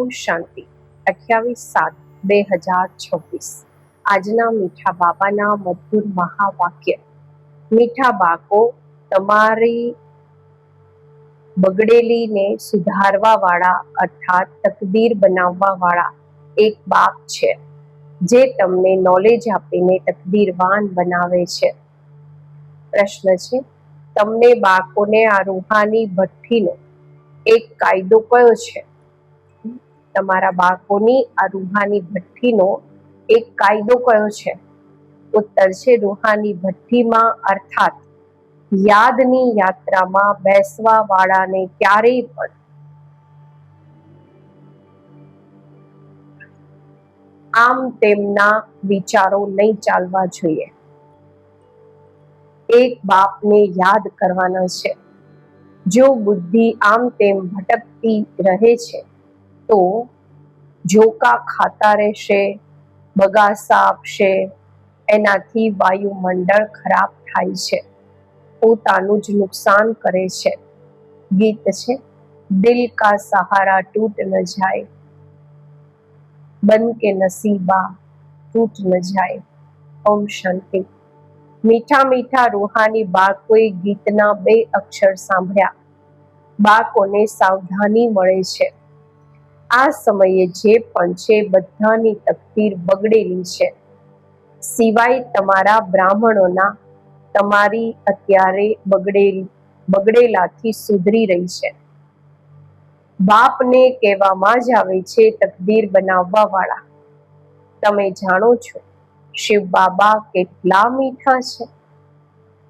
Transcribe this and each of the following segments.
ઓમ શાંતિ 28/7/2026 આજના મીઠા બાબાના મધુર મહાવાક્ય. મીઠા બાળકો, તમારી બગડેલીને સુધારવા વાળા અર્થાત તકદીર બનાવવા વાળા એક બાપ છે, જે તમને નોલેજ આપીને તકદીરવાન બનાવે છે. પ્રશ્ન છે, તમને બાળકોને આ રૂહાની ભઠ્ઠીનો એક કાયદો કયો છે? તમારા બાળકોની આ રૂહાની ભઠ્ઠીનો એક કાયદો કયો છે? ઉત્તર છે, રૂહાની ભઠ્ઠીમાં અર્થાત યાદની યાત્રામાં બેસવા વાળાને ક્યારેય પણ આમ તેમના વિચારો નહીં ચાલવા જોઈએ. એક બાપને યાદ કરવાના છે. જો બુદ્ધિ આમ તેમ ભટકતી રહે છે તો ઝોકા ખાતા રહેશે, બગાસા આપશે. એનાથી વાયુમંડળ ખરાબ થાય છે, પોતાનું જ નુકસાન કરે છે. ગીત છે, દિલ કા સહારા ટૂટ ન જાય, બન કે નસીબા ટૂટ ન જાય. ઓમ શાંતિ. મીઠા મીઠા રૂહાની બાળકોએ ગીતના 2 અક્ષર સાંભળ્યા. બાળકોને સાવધાની મળે છે. આ સમયે જે પણ છે બધાની તકદીર બગડેલી છે, સિવાય તમારા બ્રાહ્મણોના. તમારી અત્યારે બગડેલાથી સુધરી રહી છે. બાપને કહેવામાં જ આવે છે તકદીર બનાવવા વાળા. તમે જાણો છો શિવ બાબા કેટલા મીઠા છે.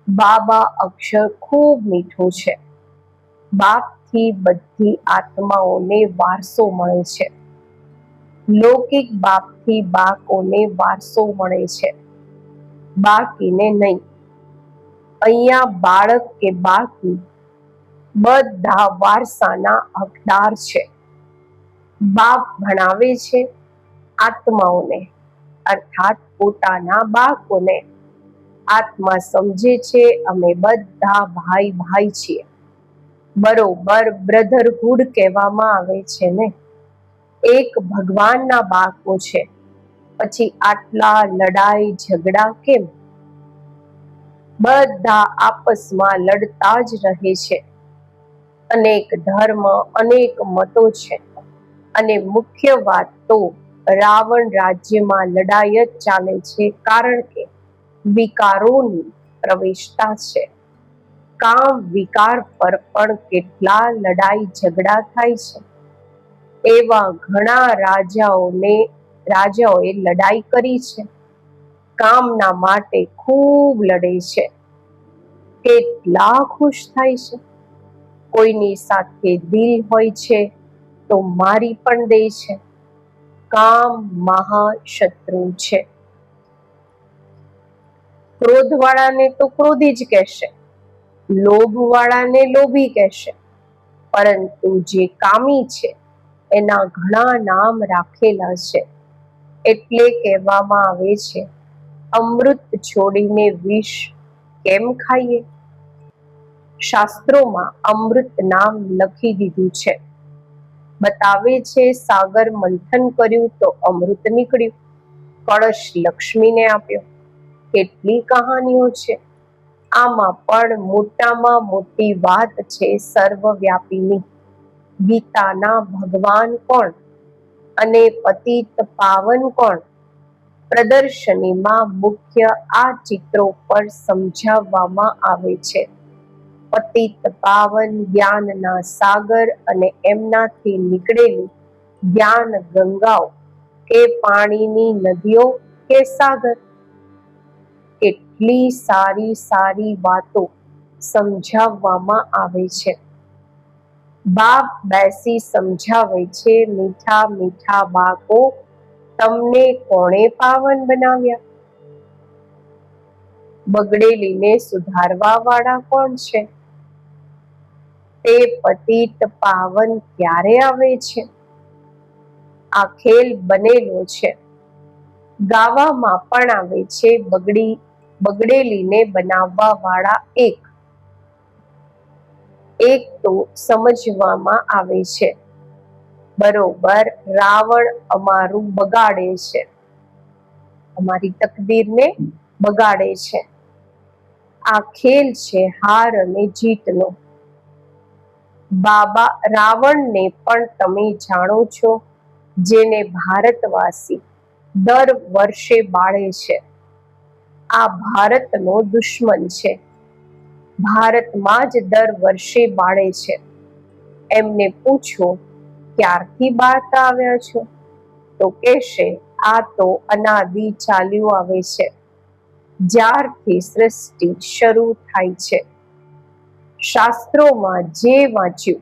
બાબા અક્ષર ખૂબ મીઠો છે. બાપથી બધી આત્માઓને વારસો મળે છે. લૌકિક બાપથી બાળકોને વારસો મળે છે, બાકીને નહીં. અહીંયા બાળક કે બાકી બધા વારસાના હકદાર છે. બાપ ભણાવે છે આત્માઓને અર્થાત પોતાના બાળકોને. આત્મા સમજે છે અમે બધા ભાઈ ભાઈ છીએ. બરોબર બ્રધરહુડ કહેવામાં આવે છે ને. એક ભગવાનના બાળકો છે, પછી આટલા લડાઈ ઝઘડા કેમ? બધા આપસમાં લડતા જ રહે છે. અનેક ધર્મ, અનેક મતો છે, અને મુખ્ય વાત તો રાવણ રાજ્યમાં લડાઈ જ ચાલે છે, કારણ કે વિકારોની પ્રવેશતા છે. કામ વિકાર પર પણ કેટલા લડાઈ ઝઘડા થાય છે. એવા ઘણા રાજાઓએ લડાઈ કરી છે. કામના માટે ખૂબ લડે છે. કેટલા ખુશ થાય છે. કોઈની સાથે દિલ હોય છે તો મારી પણ દે છે. કામ મહાશત્રુ છે. ક્રોધવાળાને તો ક્રોધી જ કહેશે, લોભવાળાને લોભી કહેશે, પરંતુ જે કામી છે એના ઘણા નામ રાખેલા છે. એટલે કહેવામાં આવે છે, અમૃત છોડીને વિષ કેમ ખાઈએ? શાસ્ત્રોમાં અમૃત નામ લખી દીધું છે. બતાવે છે સાગર મંથન કર્યું તો અમૃત નીકળ્યું, કળશ લક્ષ્મીને આપ્યો. કેટલી કહાનીઓ છે. આમાં પણ મોટામાં મોટી વાત છે સર્વવ્યાપીની. ગીતાના ભગવાન કોણ અને પતિત પાવન કોણ? પ્રદર્શનીમાં મુખ્ય આ ચિત્રો પર સમજાવવામાં આવે છે. પતિત પાવન જ્ઞાનના સાગર અને એમનાથી નીકળેલી જ્ઞાન ગંગાઓ કે પાણીની નદીઓ કે સાગર. કેટલી સારી સારી વાતો સમજાવવામાં આવે છે. બાપ બેસી સમજાવે છે, મીઠા મીઠા બાળકો, તમને કોણે પાવન બનાવ્યા? બગડેલીને સુધારવા વાળા કોણ છે? તે પતિત પાવન ક્યારે આવે છે? આ ખેલ બનેલો છે. ગાવામાં પણ આવે છે, બગડેલીને બનાવવા વાળા એક તો સમજવામાં આવે છે. બરોબર રાવણ અમારું બગાડે છે, અમારી તકદીરને બગાડે છે. આ ખેલ છે હાર અને જીતનો. બાબા રાવણને પણ તમે જાણો છો, જેને ભારતવાસી દર વર્ષે બાળે છે. આ ભારતનો દુશ્મન છે, ભારતમાં જ દર વર્ષે બાળે છે. એમને પૂછો ક્યારથી બાળતા આવ્યા છો, તો કહેશે આ તો અનાદિ ચાલ્યું આવે છે, જ્યારથી સૃષ્ટિ શરૂ થાય છે. શાસ્ત્રોમાં જે વાંચ્યું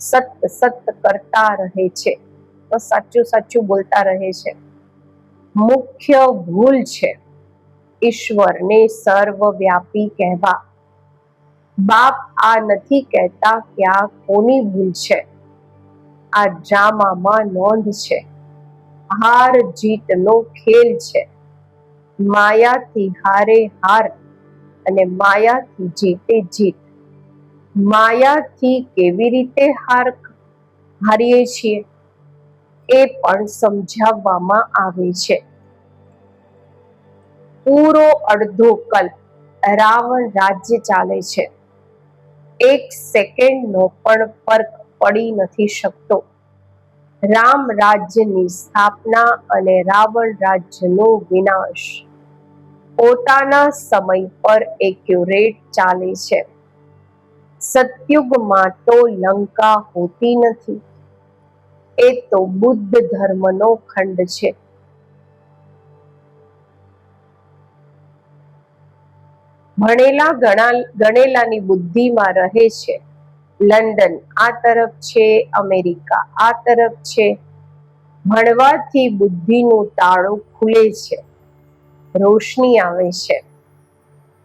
સત સત કરતા રહે છે, તો સાચું સાચું બોલતા રહે છે. મુખ્ય ભૂલ છે ઈશ્વરને સર્વવ્યાપી કહેવા. બાપ આ નથી કહેતા કે આ કોની ભૂલ છે, આ ડ્રામામાં નોંધ છે. હાર જીતનો ખેલ છે. માયાથી હારે હાર અને માયાથી જીતે જીત. માયાથી કેવી રીતે હારીએ છીએ એ પણ સમજાવવામાં આવે છે. પૂરો અડધો કલ્પ રાવણ રાજ્ય ચાલે છે, એક સેકન્ડનો પણ ફરક પડી નથી શકતો. રામ રાજ્યની સ્થાપના અને રાવણ રાજ્યનો વિનાશ પોતાના સમય પર એક્યુરેટ ચાલે છે. સતયુગમાં તો લંકા હોતી નથી, એ તો બુદ્ધ ધર્મનો ખંડ છે. ભણેલા ગણેલાની બુદ્ધિમાં રહે છે. લંડન આ તરફ છે, અમેરિકા આ તરફ છે. ભણવાથી બુદ્ધિનું તાળું ખુલે છે, રોશની આવે છે.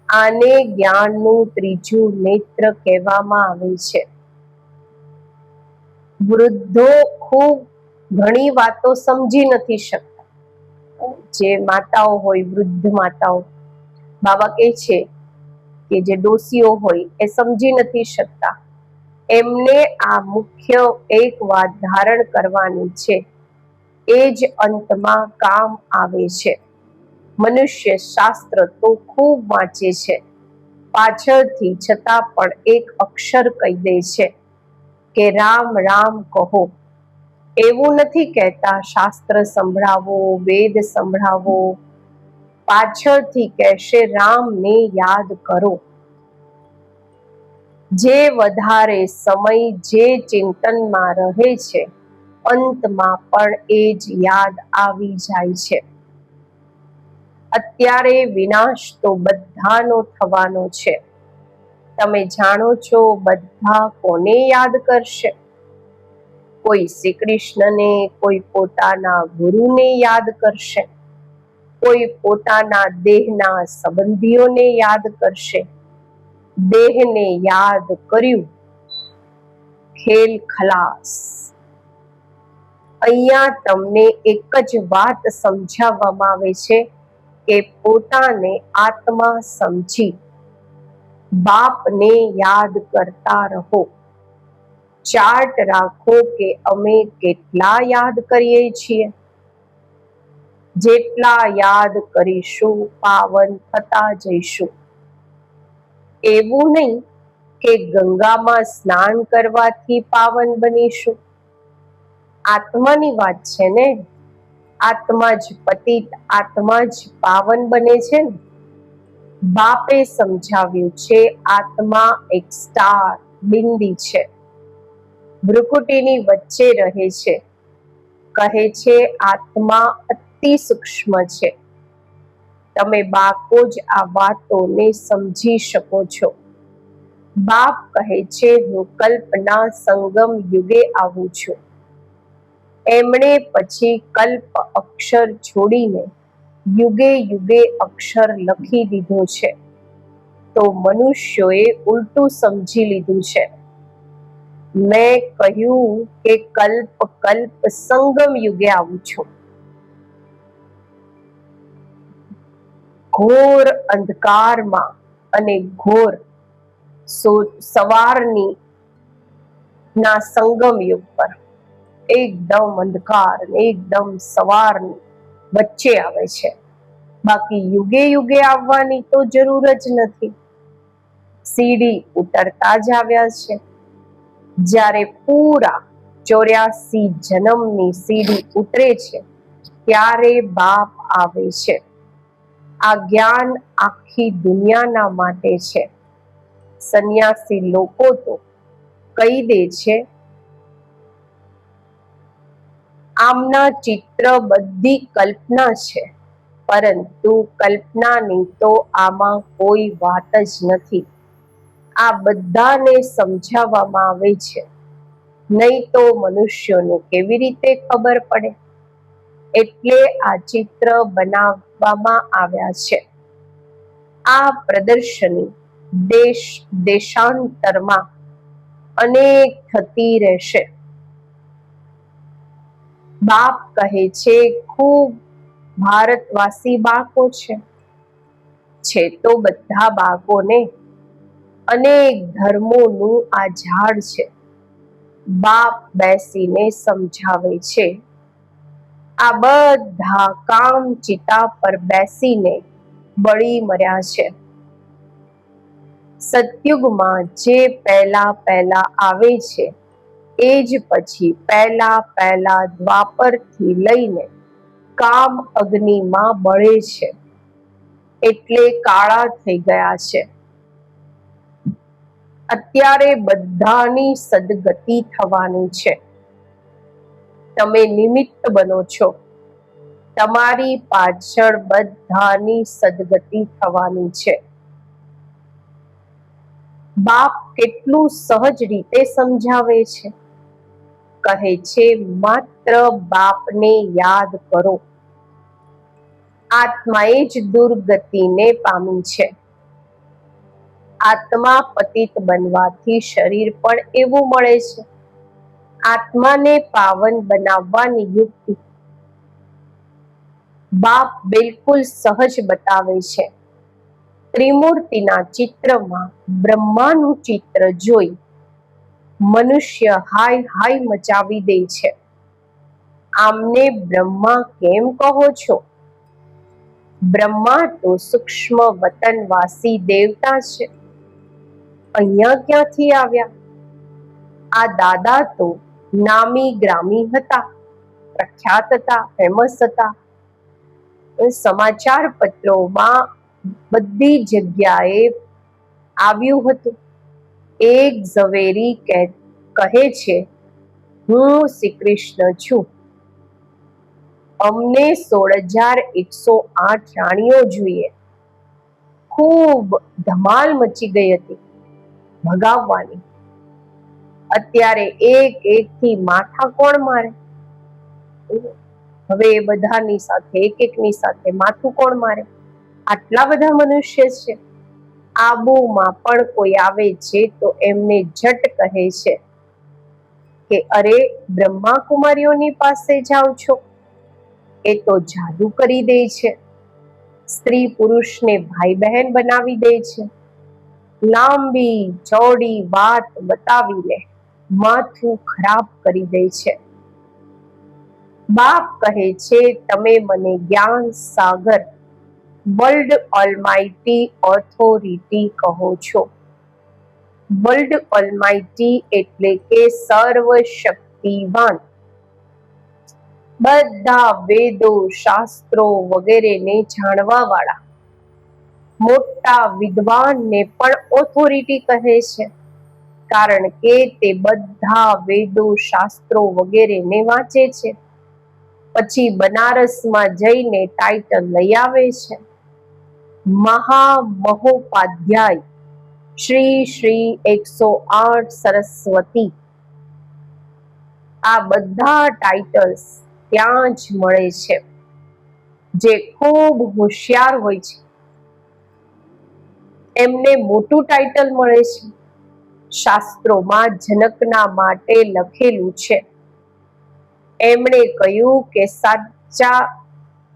આને જ્ઞાનનું ત્રીજું નેત્ર કહેવામાં આવે છે. વૃદ્ધો ખૂબ ઘણી વાતો સમજી નથી શકતા. જે માતાઓ હોય, વૃદ્ધ માતાઓ, બાબા કહે છે કે જે ડોસીઓ હોય એ સમજી નથી શકતા. એમને આ મુખ્ય એક વાત ધારણ કરવાની છે, એ જ અંતમાં કામ આવે છે. મનુષ્ય શાસ્ત્ર તો ખૂબ વાંચે છે, પાછળથી છતાં પણ એક અક્ષર કહી દે છે કે રામ રામ કહો. એવું નથી કહેતા શાસ્ત્ર સંભળાવો, વેદ સંભળાવો, પાછળથી કહેશે રામને યાદ કરો. જે વધારે સમય જે ચિંતનમાં રહે છે, અંતમાં પણ એ જ યાદ આવી જાય છે. અત્યારે વિનાશ તો બધાનો થવાનો છે. તમે જાણો છો બધા કોને યાદ કરશે? કોઈ શ્રી કૃષ્ણને, કોઈ પોતાના ગુરુને યાદ કરશે, કોઈ પોતાના દેહના સંબંધીઓને યાદ કરશે. દેહને યાદ કર્યું, ખેલ ખલાસ. અહીંયા તમને એક જ વાત સમજાવવામાં આવે છે કે પોતાને આત્મા સમજી બાપને યાદ કરતા રહો. ચાર્ટ રાખો કે અમે કેટલા યાદ કરીએ છીએ. જેટલા યાદ કરીશું પાવન થતા જઈશું. એવું નહીં કે ગંગામાં સ્નાન કરવાથી પાવન બનીશું. આત્માની વાત છે ને, આત્મા જ પતિત, આત્મા જ પાવન બને છે ને. બાપે સમજાવ્યું છે આત્મા એક સ્ટાર બિંદી છે, ભ્રુકુટીની વચ્ચે રહે છે. કહે છે આત્મા અતિ સૂક્ષ્મ છે. તમે બાકો જ આ વાતોને સમજી શકો છો. બાપ કહે છે હું કલ્પના સંગમ યુગે આવું છું. એમણે પછી કલ્પ અક્ષર છોડીને યુગે યુગે અક્ષર લખી દીધો છે. તો મનુષ્યોએ ઉલટું સમજી લીધું છે. મેં કહ્યું કે કલ્પ કલ્પ સંગમ યુગે આવું છું. ઘોર અંધકારમાં અને ઘોર સવારની ના સંગમ યુગ પર એકદમ અંધકાર અને એકદમ સવાર વચ્ચે આવે છે. બાકી યુગે યુગે આવવાની તો જરૂર જ નથી. સીડી ઉતરતા જ આવ્યા છે. જ્યારે પૂરા 84 જન્મની સીડી ઉતરે છે ત્યારે બાપ આવે છે. આ જ્ઞાન આખી દુનિયાના માટે છે. સંન્યાસી લોકો તો કહી દે છે, આમના ચિત્ર બધી કલ્પના છે, પરંતુ કલ્પનાની તો આમાં કોઈ વાત જ નથી. આ બધાને સમજાવવામાં આવે છે, નહીં તો મનુષ્યોને કેવી રીતે ખબર પડે? એટલે આ ચિત્ર બનાવવામાં આવ્યા છે. આ પ્રદર્શની દેશ દેશાંતરમાં અનેક થતી રહેશે. બાપ કહે છે, ખૂબ ભારતવાસી બાળકો છે તો બધા બાળકોને અનેક ધર્મોનું આ ઝાડ છે. બાપ બેસીને સમજાવે છે, આ બધા કામ ચિતા પર બેસીને બળી મર્યા છે. સતયુગમાં જે પહેલા આવે છે એ જ પછી પહેલા દ્વાપરથી લઈને કામ અગ્નિમાં બળે છે, એટલે કાળા થઈ ગયા છે. અત્યારે બધાની સદગતિ થવાની છે. તમે નિમિત્ત બનો છો. તમારી પાછળ બધાની સદગતિ થવાની છે. બાપ કેટલું સહજ રીતે સમજાવે છે. કહે છે, માત્ર બાપને યાદ કરો. આત્માએ જ દુર્ગતિને પામી છે. આત્મા પતિત બનવાથી શરીર પણ એવું મળે છે. આત્માને પાવન બનાવવાની યુક્તિ બાપ બિલકુલ સહજ બતાવે છે. ત્રિમૂર્તિના ચિત્રમાં બ્રહ્માનું ચિત્ર જોઈ મનુષ્ય હાય હાય મચાવી દે છે. આમને બ્રહ્મા કેમ કહો છો? બ્રહ્મા તો સૂક્ષ્મ વતનવાસી દેવતા છે. અહીંયા ક્યાંથી આવ્યા? આ દાદા તો નામી ગ્રામી હતા, પ્રખ્યાત હતા, ફેમસ હતા. સમાચાર પત્રોમાં બધી જગ્યાએ આવ્યું હતું. એક ઝવેરી કહે છે, હું શ્રી કૃષ્ણ છું. અમને 16,108 રાણીઓ જોઈએ. ખૂબ ધમાલ મચી ગઈ હતી ભગાવવાની. અત્યારે એક એકથી માથા કોણ મારે? હવે એ બધાની સાથે એકની સાથે માથું કોણ મારે? આટલા બધા મનુષ્ય છે. આબુમાં પણ કોઈ આવે છે તો એમને ઝટ કહે છે કે અરે બ્રહ્મા કુમારીઓની પાસે જાઓ છો. એ તો જાદુ કરી દે છે. સ્ત્રી પુરુષને ભાઈ બહેન બનાવી દે છે. લાંબી ચોડી વાત બતાવીને માથું ખરાબ કરી દે છે. બાપ કહે છે, તમે મને જ્ઞાન સાગર વર્લ્ડ ઓલમાઇટી ઓથોરિટી કહો છો. વર્લ્ડ ઓલમાઇટી એટલે કે સર્વશક્તિવાન. બધા વેદો શાસ્ત્રો વગેરેને જાણવા વાળા મોટા વિદ્વાનને પણ ઓથોરિટી કહે છે, કારણ કે તે બધા વેદો શાસ્ત્રો વગેરેને વાંચે છે. પછી બનારસમાં જઈને ટાઇટલ લઈ આવે છે, મહામહોપાધ્યાય શ્રી શ્રી 108 સરસ્વતી. આ બધા ટાઇટલ્સ ત્યાં જ મળે છે. જે ખૂબ હોશિયાર હોય છે એમને મોટું ટાઇટલ મળે છે. શાસ્ત્રોમાં જનકના માટે લખેલું છે. એમણે કહ્યું કે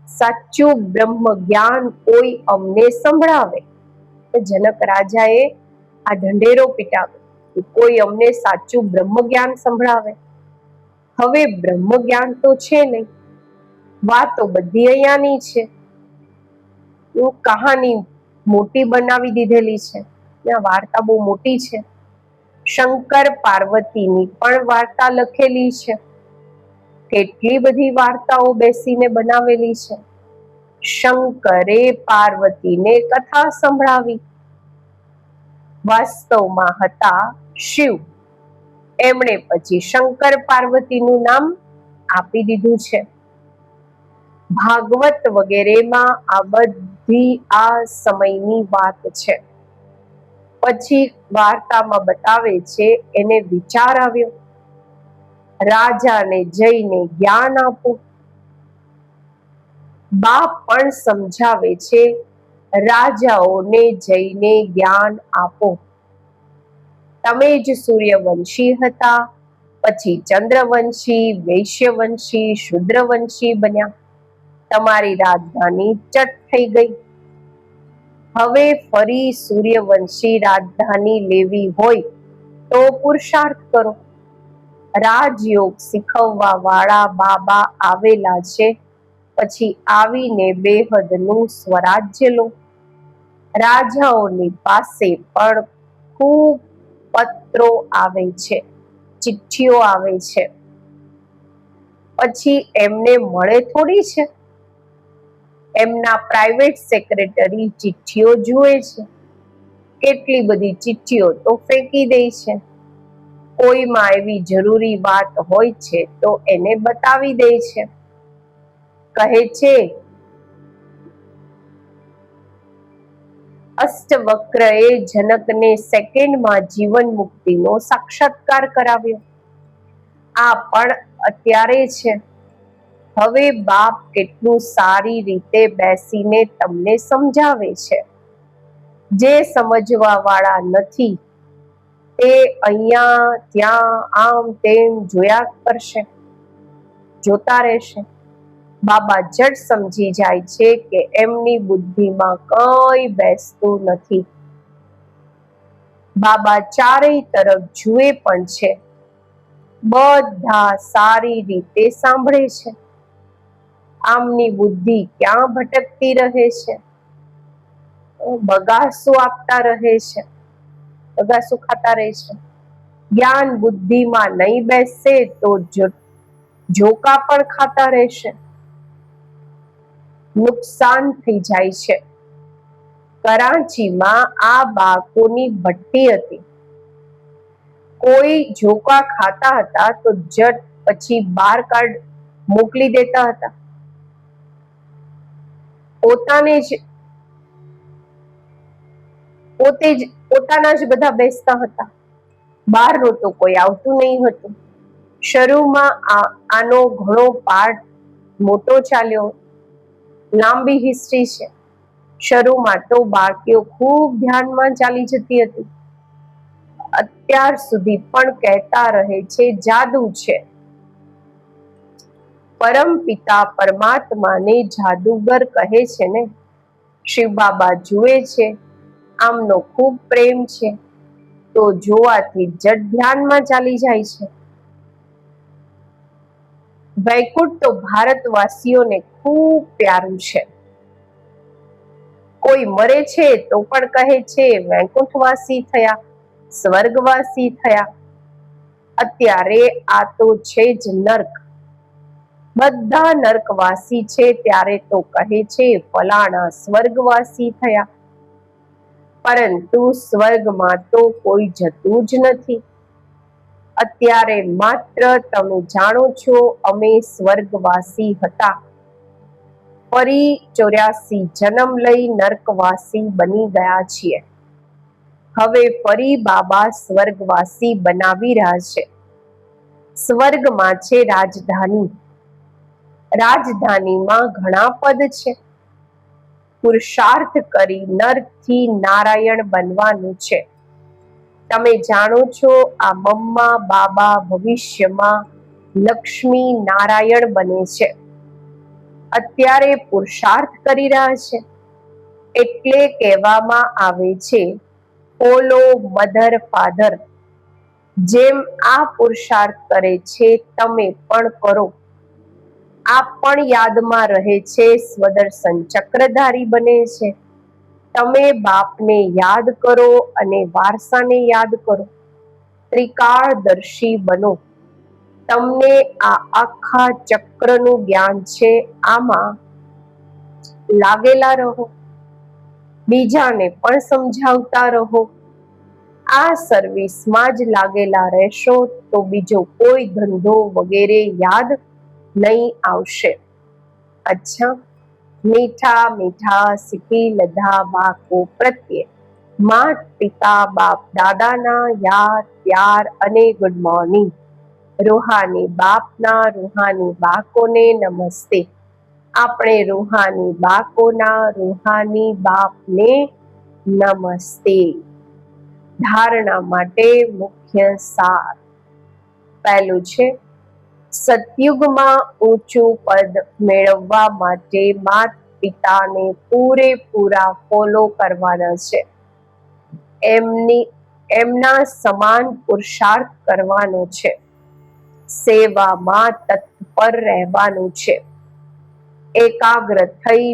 સાચું બ્રહ્મ જ્ઞાન કોઈ અમને સંભળાવે. જનક રાજાએ આ ઢંઢેરો પીટાવ્યો કે કોઈ અમને સાચું બ્રહ્મ જ્ઞાન સંભળાવે. હવે બ્રહ્મ જ્ઞાન તો છે નહીં, વાતો બધી અહીંયાની છે. કહાની મોટી બનાવી દીધેલી છે, વાર્તા બહુ મોટી છે. શંકર પાર્વતીની પણ વાર્તા લખેલી છે. કેટલી બધી વાર્તાઓ બેસીને બનાવેલી છે. શંકરે પાર્વતીને કથા સંભળાવી. વાસ્તવમાં હતા શિવ, એમણે પછી શંકર પાર્વતીનું નામ આપી દીધું છે. ભાગવત વગેરેમાં આ બધી આ સમયની વાત છે. પછી વાર્તામાં બતાવે છે એને વિચાર આવ્યો, રાજાને જઈને જ્ઞાન આપો. બાપ પણ સમજાવે છે, રાજાઓને જઈને જ્ઞાન આપો. તમે જ સૂર્યવંશી હતા, પછી ચંદ્રવંશી, વૈશ્યવંશી, શુદ્રવંશી બન્યા. તમારી રાજધાની ચટ થઈ ગઈ. હવે ફરી સૂર્યવંશી રાજધાની લેવી હોય તો પુરુષાર્થ કરો. રાજયોગ શીખવવા વાળા બાબા આવેલા છે. પછી આવીને બેહદનું સ્વરાજ્ય લો. રાજાઓની પાસે પણ ખૂબ પત્રો આવે છે, ચિઠ્ઠીઓ આવે છે. પછી એમને મળે થોડી છે. એમના પ્રાઇવેટ સેક્રેટરી ચિઠ્ઠીઓ જુએ છે. કેટલી બધી ચિઠ્ઠીઓ તો ફેંકી દે છે. કોઈમાં એવી જરૂરી વાત હોય છે તો એને બતાવી દે છે. કહે છે, અષ્ટવક્રએ જનકને સેકન્ડમાં જીવન મુક્તિનો સાક્ષાત્કાર કરાવ્યો. આ પણ અત્યારે છે. હવે બાપ કેટલું સારી રીતે બેસીને તમને સમજાવે છે. જે સમજવા વાળા નથી તે અહીંયા ત્યાં આમ તેમ જોયા કરશે, જોતા રહેશે. બાબા જટ સમજી જાય છે કે એમની બુદ્ધિમાં કંઈ બેસતું નથી. બાબા ચારેય તરફ જુએ પણ છે, બધા સારી રીતે સાંભળે છે. આમની બુદ્ધિ ક્યાં ભટકતી રહે છે, બગાસું આપતા રહે છે, બગાસું ખાતા રહે છે. જ્ઞાન બુદ્ધિમાં નહીં બેસશે તો જોકા પણ ખાતા રહેશે, નુકસાન થઈ જાય છે. કરાચીમાં આ બાળકોની ભઠ્ઠી હતી. કોઈ જોકા ખાતા હતા તો જટ પછી બહાર મોકલી દેતા હતા. પોતાના જ બધા બેસતા હતા. બહારનું તો કોઈ આવતું નહીં હતું. શરૂમાં આનો ઘણો પાઠ મોટો ચાલ્યો, લાંબી હિસ્ટ્રી છે. શરૂમાં તો બાળકીઓ ખૂબ ધ્યાનમાં ચાલી જતી હતી. અત્યાર સુધી પણ કહેતા રહે છે જાદુ છે. પરમ પિતા પરમાત્માને જાદુગર કહે છે ને. શિવ બાબા જુએ છે, આમનો ખૂબ પ્રેમ છે તો જોવાથી જટ ધ્યાનમાં ચાલી જાય છે. વૈકુંઠ તો ભારતવાસીઓને ખૂબ પ્યારું છે. કોઈ મરે છે તો પણ કહે છે વૈકુંઠવાસી થયા, સ્વર્ગવાસી થયા. અત્યારે આ તો છે જ નર્ક. બધા નર્કવાસી છે ત્યારે તો કહે છે ફલાણા સ્વર્ગવાસી થયા. પરંતુ સ્વર્ગમાં તો કોઈ જતું જ નથી. અત્યારે માત્ર તમે જાણો છો અમે સ્વર્ગવાસી હતા, ફરી 84 જન્મ લઈ નર્કવાસી બની ગયા છીએ. હવે ફરી બાબા સ્વર્ગવાસી બનાવી રહ્યા છે. સ્વર્ગમાં છે રાજધાની. રાજધાનીમાં ઘણા પદ છે. પુરુષાર્થ કરી નરથી નારાયણ બનવાનું છે. તમે જાણો છો આ મમ્મા બાબા ભવિષ્યમાં લક્ષ્મી નારાયણ બને છે. અત્યારે પુરુષાર્થ કરી રહ્યા છે. એટલે કહેવામાં આવે છે ફોલો મધર ફાધર. જેમ આ પુરુષાર્થ કરે છે તમે પણ કરો. આ પણ યાદમાં રહે છે, સ્વદર્શન ચક્રધારી બને છે. તમે બાપને યાદ કરો અને વારસાને યાદ કરો. ત્રિકાળદર્શી બનો. તમને આ આખા ચક્રનું જ્ઞાન છે, આમાં લાગેલા રહો. બીજાને પણ સમજાવતા રહો. આ સર્વિસમાં જ લાગેલા રહેશો તો બીજો કોઈ ધંધો વગેરે યાદ નહીં આવશે. અચ્છા, મીઠા મીઠા સીખી લધા બાકો પ્રત્યે માત પિતા બાપ દાદાના યાદ પ્યાર અને ગુડ મોર્નિંગ. રૂહાની બાપના રૂહાની બાકોને નમસ્તે. આપણે રૂહાની બાકોના રૂહાની બાપને નમસ્તે. ધારણા માટે મુખ્ય સાર. પહેલું છે, સતયુગમાં ઊંચું પદ મેળવવા માટે માત પિતાને પૂરેપૂરા ફોલો કરવાના છે. એમના સમાન પુરુષાર્થ કરવાનો છે. સેવામાં તત્પર રહેવાનું છે. એકાગ્ર થઈ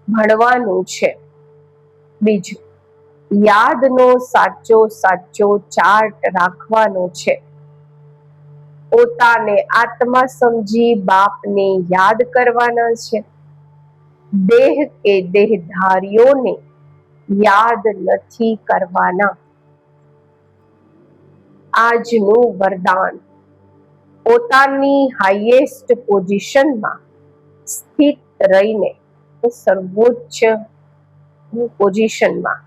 ભણવાનું છે. બીજું, યાદનો સાચો ચાર્ટ રાખવાનો છે. પોતાને આત્મા સમજી બાપને યાદ કરવાના છે. દેહ કે દેહધારીઓને યાદ નથી કરવાના. આજનું વરદાન. પોતાની હાઈએસ્ટ પોઝિશનમાં સ્થિત રહીને, સર્વોચ્ચ પોઝિશનમાં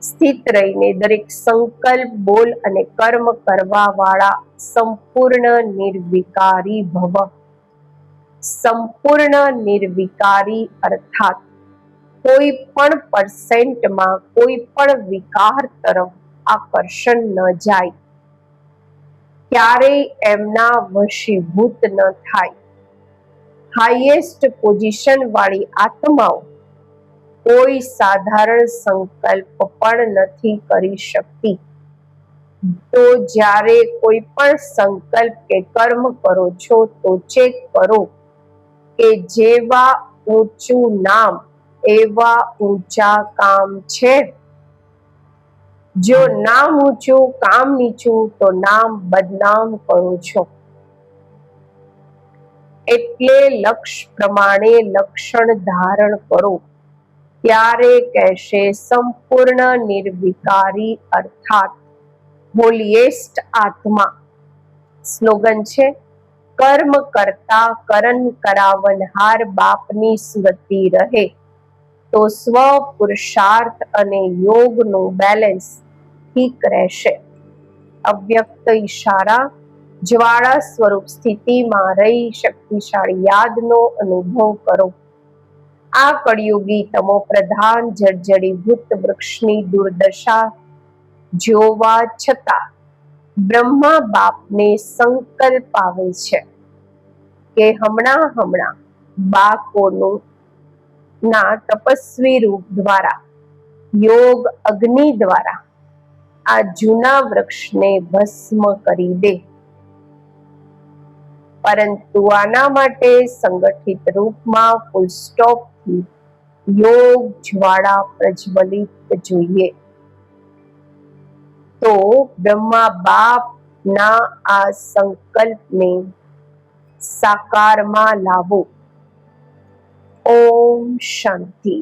સ્થિત રહીને દરેક સંકલ્પ, બોલ અને કર્મ કરવા વાળા સંપૂર્ણ નિર્વિકારી ભવ. સંપૂર્ણ નિર્વિકારી અર્થાત કોઈ પણ પરસેન્ટમાં કોઈ પણ વિકાર તરફ આકર્ષણ ન જાય, ક્યારેય એમના વશીભૂત ન થાય. હાઈએસ્ટ પોઝિશન વાળી આત્માઓ કોઈ સાધારણ સંકલ્પ પણ નથી કરી શકતી. તો જ્યારે કોઈ પણ સંકલ્પ કે કર્મ કરો છો તો ચેક કરો કે જેવા ઊંચું નામ એવા ઊંચા કામ છે. જો નામ ઊંચું કામ નીચું તો નામ બદનામ કરો છો. એટલે લક્ષ્ય પ્રમાણે લક્ષણ ધારણ કરો. ત્યારે કહેશે સંપૂર્ણ નિર્વિકારી અર્થાત હોલીએસ્ટ આત્મા. સ્લોગન છે, કર્મ કરતા કરન કરાવનહાર બાપની સ્મૃતિ રહે તો સ્વ પુરુષાર્થ અને યોગનું બેલેન્સ ઠીક રહેશે. અવ્યક્ત ઈશારા. જ્વાળા સ્વરૂપ સ્થિતિમાં રહી શક્તિશાળી યાદનો અનુભવ કરો. આ કળિયુગી તમો પ્રધાન જર્જરીભૂત વૃક્ષની દુર્દશા જોવા છતાં બ્રહ્મા બાપને સંકલ્પ આવે છે કે હમણાં બાકોનું ના તપસ્વી રૂપ દ્વારા, યોગ અગ્નિ દ્વારા આ જૂના વૃક્ષને ભસ્મ કરી દે. પરંતુ આના માટે સંગઠિત રૂપમાં ફૂલ સ્ટોપથી યોગ જ્વાળા પ્રજ્વલિત જોઈએ. તો બ્રહ્મા બાપના આ સંકલ્પને સાકારમાં લાવો. ઓમ શાંતિ.